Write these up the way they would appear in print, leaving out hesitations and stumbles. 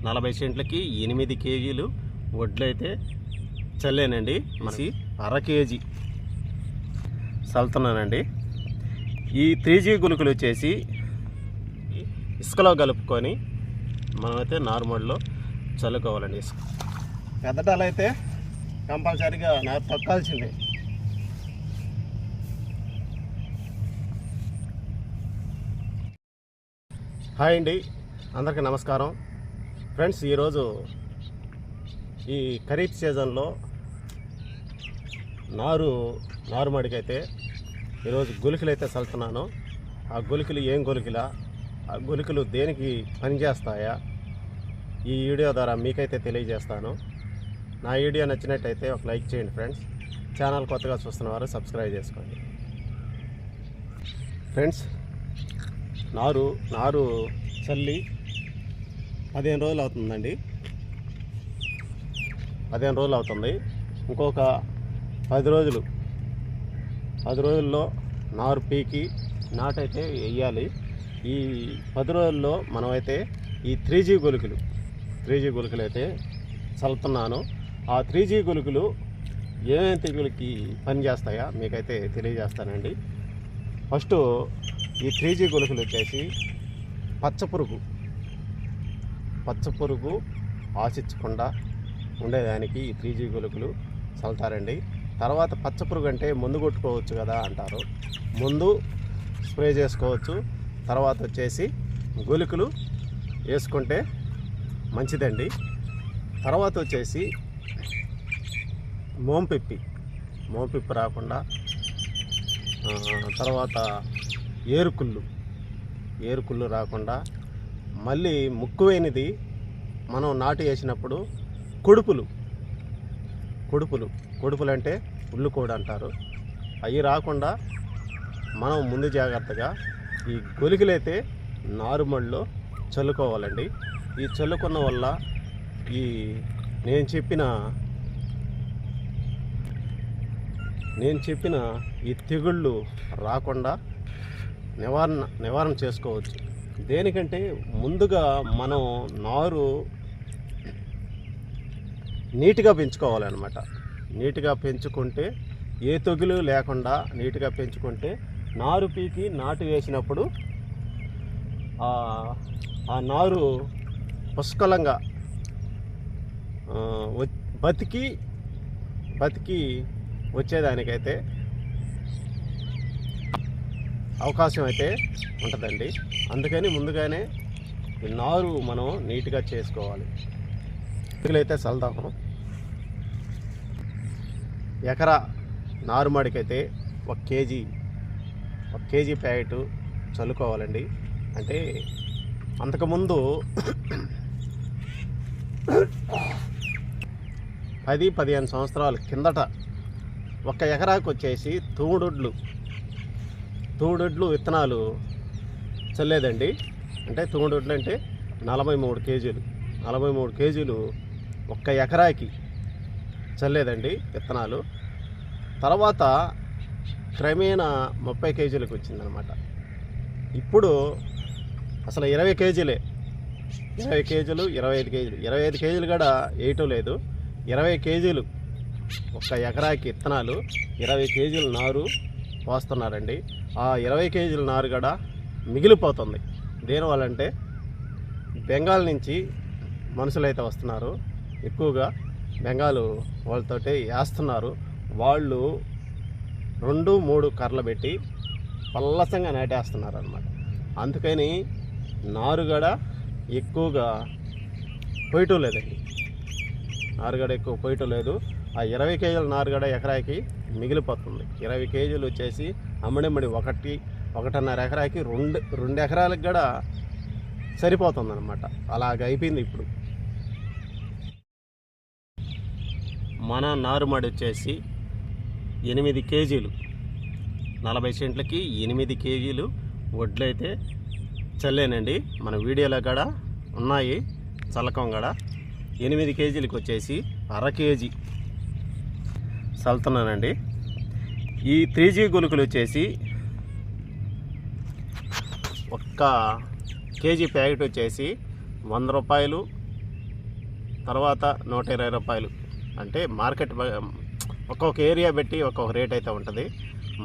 40 సెంట్లకి 8 కేజీలు వడ్లు అయితే చల్లానండి. మరి 1/2 కేజీ చల్లుతున్నానండి. ఈ 3G గుళికలు వచ్చేసి ఇసుకలో కలుపుకొని మనమైతే నార్మల్లో చల్లుకోవాలండి. ఇసుక పెద్దటాలు అయితే కంపల్సరీగా నాకు తొక్కాల్సిందే. హాయ్ అండి, అందరికీ నమస్కారం ఫ్రెండ్స్. ఈరోజు ఈ ఖరీఫ్ సీజన్లో నారుమడికైతే ఈరోజు గుళికలు అయితే చల్లుతున్నాను. ఆ గుళికలు ఏం గుళికలా, ఆ గుళికలు దేనికి పనిచేస్తాయా, ఈ వీడియో ద్వారా మీకైతే తెలియజేస్తాను. నా వీడియో నచ్చినట్టయితే ఒక లైక్ చేయండి ఫ్రెండ్స్. ఛానల్ కొత్తగా చూస్తున్నవారు సబ్స్క్రైబ్ చేసుకోండి ఫ్రెండ్స్. నారు చల్లి 15 రోజులు అవుతుందండి. 15 రోజులు అవుతుంది. ఇంకొక 10 రోజుల్లో నారు పీకి నాటైతే వేయాలి. ఈ 10 రోజుల్లో మనమైతే ఈ 3G గుళికలు అయితే చల్లుతున్నాను. ఆ 3G గుళికలు ఏమేమి తెగులకి పనిచేస్తాయా మీకైతే తెలియజేస్తానండి. ఫస్ట్ ఈ 3G గుళికలు వచ్చేసి పచ్చపురుగు ఆశించకుండా ఉండేదానికి ఈ 3G గుళికలు చల్లుతారండి. తర్వాత పచ్చపురుగు అంటే ముందు కొట్టుకోవచ్చు కదా అంటారు. ముందు స్ప్రే చేసుకోవచ్చు. తర్వాత వచ్చేసి గుళికలు వేసుకుంటే మంచిదండి. తర్వాత వచ్చేసి మోంపిప్పి రాకుండా, తర్వాత ఏరుకుళ్ళు రాకుండా, మళ్ళీ ముక్కువైనది మనం నాటు వేసినప్పుడు కొడుపులు అంటే ఉళ్ళు కూడా అంటారు. అవి రాకుండా మనం ముందు జాగ్రత్తగా ఈ గుళికలైతే నారుమడిలో చల్లుకోవాలండి. ఈ చల్లుకున్న వల్ల ఈ నేను చెప్పిన ఈ తెగుళ్ళు రాకుండా నివారణ చేసుకోవచ్చు. దేనికంటే ముందుగా మనం నారు నీట్గా పెంచుకోవాలన్నమాట. నీట్గా పెంచుకుంటే ఏ తెగులు లేకుండా నీట్గా పెంచుకుంటే నారు పీకి నాటు వేసినప్పుడు ఆ నారు పుష్కలంగా బతికి వచ్చేదానికైతే అవకాశం అయితే ఉంటుందండి. అందుకని ముందుగానే ఈ నారు మనం నీట్గా చేసుకోవాలి. అయితే చల్లుదాము. ఎకరా నారుమడికైతే 1 కేజీ ప్యాకెట్ చల్లుకోవాలండి. అంటే అంతకుముందు 10-15 సంవత్సరాల కిందట 1 ఎకరాకు వచ్చేసి తూముడొడ్లు విత్తనాలు చల్లేదండి. అంటే తూముడొడ్లు అంటే 43 కేజీలు 1 ఎకరాకి చల్లేదండి విత్తనాలు. తర్వాత క్రమేణా 30 కేజీలకు వచ్చిందనమాట. ఇప్పుడు అసలు 20 కేజీలే, 20 కేజీలు 25 కేజీలు కూడా వేయటం లేదు. 20 కేజీలు 1 ఎకరాకి విత్తనాలు, 20 కేజీల నారు పోస్తున్నారండి. ఆ 20 కేజీల నారు కూడా మిగిలిపోతుంది. దేనివల్లంటే బెంగాల్ నుంచి మనుషులైతే వస్తున్నారు. ఎక్కువగా బెంగాల్ వాళ్ళతోటి వేస్తున్నారు. వాళ్ళు 2-3 కర్రలు పెట్టి పల్లసంగా నాటేస్తున్నారు అన్నమాట. అందుకని నారు కూడా ఎక్కువగా పోయటం లేదండి. నారుగడ ఎక్కువ పోయటం లేదు. ఆ 20 కేజీల నారుగడ ఎకరాకి మిగిలిపోతుంది. 20 కేజీలు వచ్చేసి అమ్మడిమ్మడి 1.5 ఎకరాకి 2 ఎకరాలకు కూడా సరిపోతుంది అనమాట. అలాగ అయిపోయింది ఇప్పుడు. మన నారుమడి వచ్చేసి 8 కేజీలు, 40 సెంట్లకి 8 కేజీలు వడ్లు అయితే చల్లానండి. మన వీడియోలో కూడా ఉన్నాయి చల్లకం కూడా. 8 కేజీలకు వచ్చేసి 1/2 కేజీ చల్లుతున్నానండి. ఈ 3G గుళికలు వచ్చేసి 1 కేజీ ప్యాకెట్ వచ్చేసి 100 రూపాయలు తర్వాత 120 రూపాయలు. అంటే మార్కెట్ ఒక్కొక్క ఏరియా పెట్టి ఒక్కొక్క రేట్ అయితే ఉంటుంది.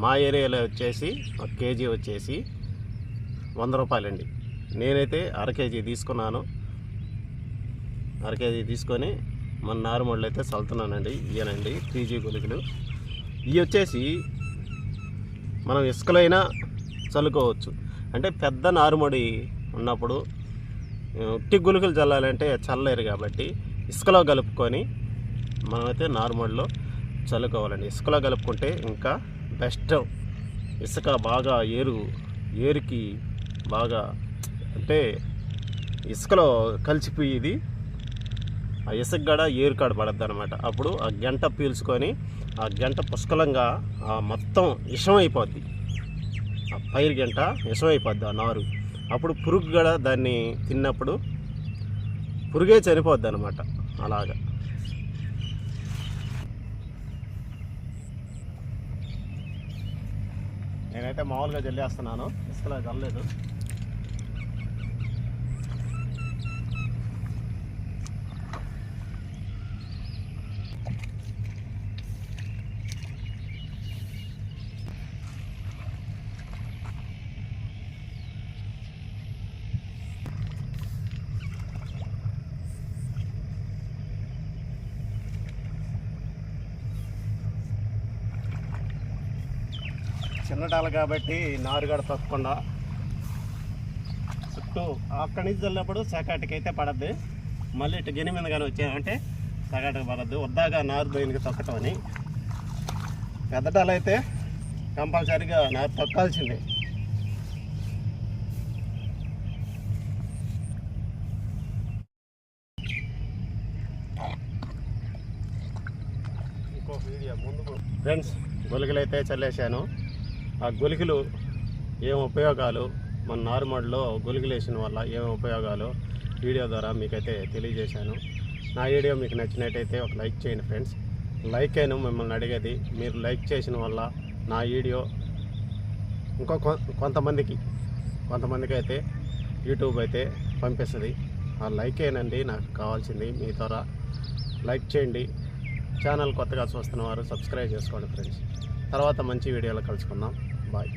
మా ఏరియాలో వచ్చేసి 1 కేజీ వచ్చేసి 100 రూపాయలండి. నేనైతే అర కేజీ తీసుకున్నాను. అర కేజీ తీసుకొని మన నారుమడులు అయితే చల్లుతున్నానండి. ఇయ్యనండి 3G గుళికలు. ఇవి వచ్చేసి మనం ఇసుకలైనా చల్లుకోవచ్చు. అంటే పెద్ద నారుమడి ఉన్నప్పుడు ఉట్టి గుళికలు చల్లాలంటే చల్లలేరు కాబట్టి ఇసుకలో కలుపుకొని మనమైతే నారుమడిలో చల్లుకోవాలండి. ఇసుకలో కలుపుకుంటే ఇంకా బెస్ట్. ఇసుక బాగా ఏరుకి బాగా అంటే ఇసుకలో కలిసిపోయేది. ఆ ఇసుక గడ ఏరుకాడ పడద్దు అనమాట. అప్పుడు ఆ గంట పీల్చుకొని ఆ గంట పుష్కలంగా మొత్తం విషం అయిపోద్ది. ఆ పైరు గంట విషం అయిపోద్ది ఆ నారు. అప్పుడు పురుగు గడ దాన్ని తిన్నప్పుడు పురుగే చనిపోద్ది అనమాట. అలాగా నేనైతే మామూలుగా జల్లేస్తున్నాను, ఇసుకలో చల్లలేదు. చిన్నటాలు కాబట్టి నారుగడ తప్పకుండా చుట్టూ అక్కడి నుంచి వెళ్ళినప్పుడు సగాటికి అయితే పడద్దు. మళ్ళీ ఇటు గిని మీద కానీ వచ్చామంటే సగాటికి పడద్దు. వద్దాగా నారు బయలుకి తొక్కటం అని. పెద్దటాలు అయితే కంపల్సరీగా నారు తొక్కాల్సిందే. ఇంకో వీడియో ముందు ఫ్రెండ్స్, గుళికలు అయితే చల్లేశాను. ఆ గుళికలు ఏం ఉపయోగాలు, మన నారుమడిలో గుళికలు వేసిన వల్ల ఏం ఉపయోగాలు వీడియో ద్వారా మీకైతే తెలియజేశాను. నా వీడియో మీకు నచ్చినట్టయితే ఒక లైక్ చేయండి ఫ్రెండ్స్. లైక్ అయినా మిమ్మల్ని అడిగేది. మీరు లైక్ చేసిన వల్ల నా వీడియో ఇంకో కొంతమందికి అయితే యూట్యూబ్ అయితే పంపిస్తుంది. ఆ లైక్ అయినండి నాకు కావాల్సింది. మీ ద్వారా లైక్ చేయండి. ఛానల్ కొత్తగా చూస్తున్న వారు సబ్స్క్రైబ్ చేసుకోండి ఫ్రెండ్స్. తర్వాత మంచి వీడియోలో కలుసుకుందాం. బాయ్.